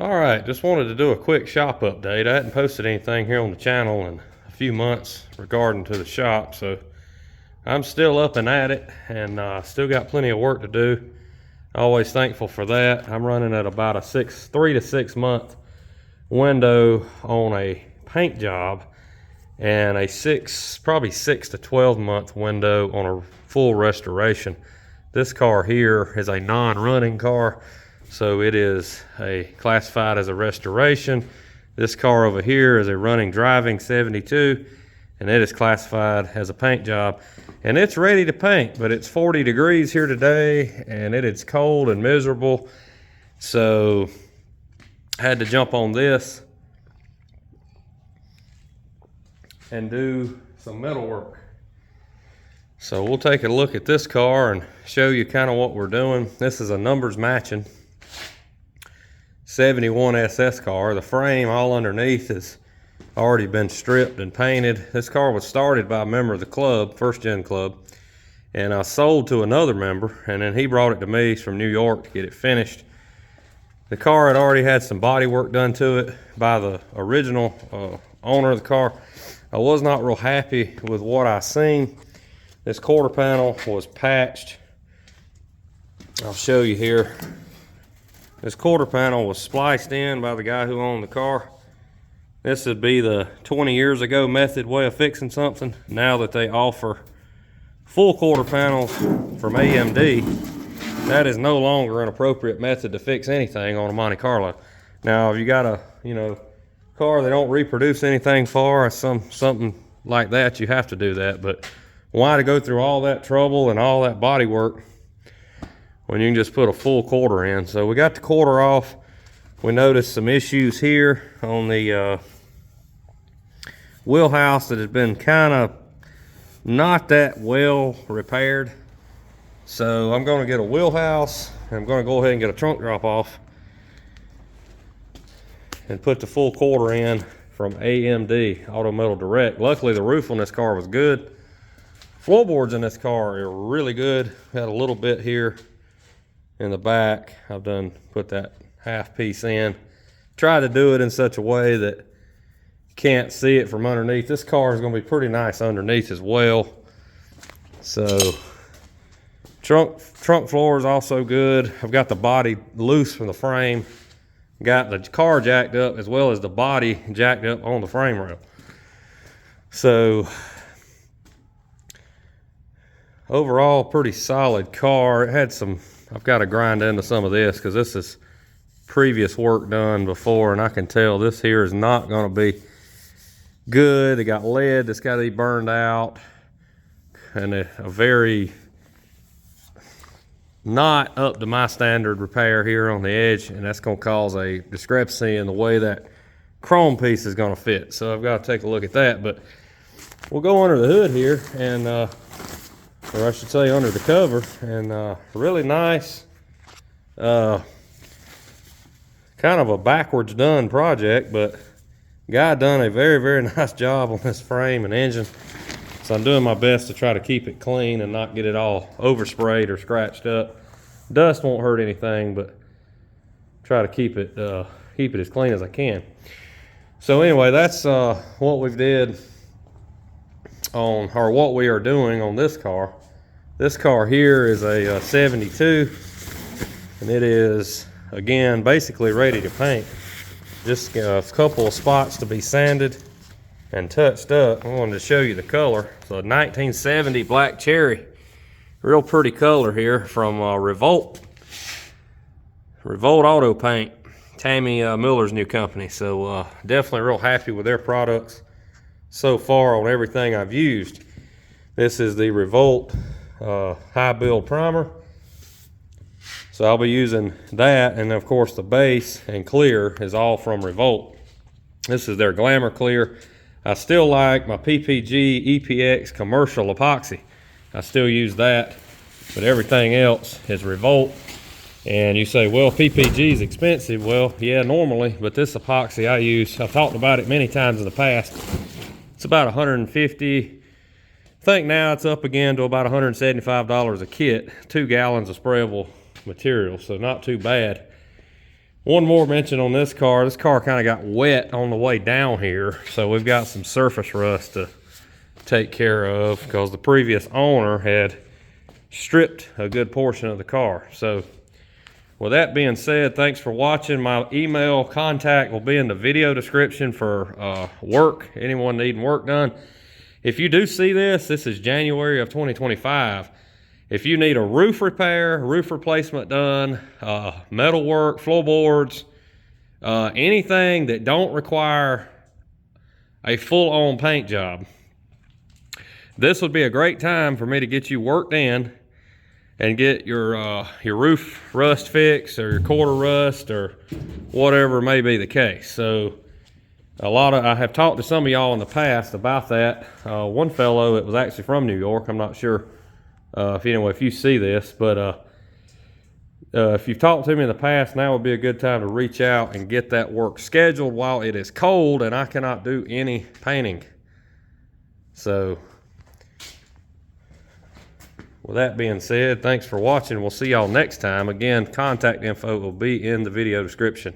All right, just wanted to do a quick shop update. I hadn't posted anything here on the channel in a few months regarding to the shop, so I'm still up and at it, and still got plenty of work to do. Always thankful for that. I'm running at about a 3 to 6 month window on a paint job, and a probably 6 to 12 month window on a full restoration. This car here is a non-running car, so it is classified as a restoration. This car over here is a running driving 72, and it is classified as a paint job. And it's ready to paint, but it's 40 degrees here today, and it is cold and miserable. So I had to jump on this and do some metal work. So we'll take a look at this car and show you kind of what we're doing. This is a numbers matching 71 SS car. The frame all underneath has already been stripped and painted. This car was started by a member of the club, First Gen Club, and I sold to another member, and then he brought it to me from New York to get it finished. The car had already had some body work done to it by the original owner of the car. I was not real happy with what I seen. This quarter panel was patched. I'll show you here. This quarter panel was spliced in by the guy who owned the car. This would be the 20 years ago method way of fixing something. Now that they offer full quarter panels from AMD, that is no longer an appropriate method to fix anything on a Monte Carlo. Now, if you got a car they don't reproduce anything for, or something like that, you have to do that. But why to go through all that trouble and all that body work when you can just put a full quarter in? So we got the quarter off. We noticed some issues here on the wheelhouse that has been kind of not that well repaired. So I'm going to get a wheelhouse, and I'm going to go ahead and get a trunk drop off and put the full quarter in from AMD, Auto Metal Direct. Luckily the roof on this car was good. Floorboards in this car are really good. Had a little bit here in the back. I've put that half piece in. Tried to do it in such a way that you can't see it from underneath. This car is going to be pretty nice underneath as well. So trunk floor is also good. I've got the body loose from the frame. Got the car jacked up as well as the body jacked up on the frame rail. So overall, pretty solid car. It had I've got to grind into some of this because this is previous work done before, and I can tell this here is not going to be good. It got lead that's got to be burned out, and a very not up to my standard repair here on the edge, and that's going to cause a discrepancy in the way that chrome piece is going to fit. So I've got to take a look at that, but we'll go under the hood here, and or I should say under the cover, and really nice, kind of a backwards done project, but guy done a very, very nice job on this frame and engine. So I'm doing my best to try to keep it clean and not get it all oversprayed or scratched up. Dust won't hurt anything, but try to keep it as clean as I can. So anyway, that's what we did on, or what we are doing on this car. This car here is a 72, and it is, again, basically ready to paint. Just a couple of spots to be sanded and touched up. I wanted to show you the color. So 1970 black cherry, real pretty color here from Revolt Auto Paint, Tammy Miller's new company. So definitely real happy with their products so far on everything I've used. This is the Revolt high build primer. So I'll be using that, and of course the base and clear is all from Revolt. This is their Glamour Clear. I still like my PPG EPX commercial epoxy. I still use that, but everything else is Revolt. And you say, well, PPG is expensive. Well, yeah, normally, but this epoxy I use, I've talked about it many times in the past. It's about 150. I think now it's up again to about $175 a kit, 2 gallons of sprayable material, so not too bad. One more mention on this car. This car kind of got wet on the way down here, so we've got some surface rust to take care of because the previous owner had stripped a good portion of the car. So with that being said, thanks for watching. My email contact will be in the video description for work, anyone needing work done. If you do see this, this is January of 2025. If you need a roof repair, roof replacement done, metal work, floorboards, anything that don't require a full-on paint job, this would be a great time for me to get you worked in and get your roof rust fixed, or your quarter rust, or whatever may be the case. So I have talked to some of y'all in the past about that. One fellow, it was actually from New York. I'm not sure if you see this, but if you've talked to me in the past, now would be a good time to reach out and get that work scheduled while it is cold and I cannot do any painting. So with that being said, thanks for watching. We'll see y'all next time. Again, contact info will be in the video description.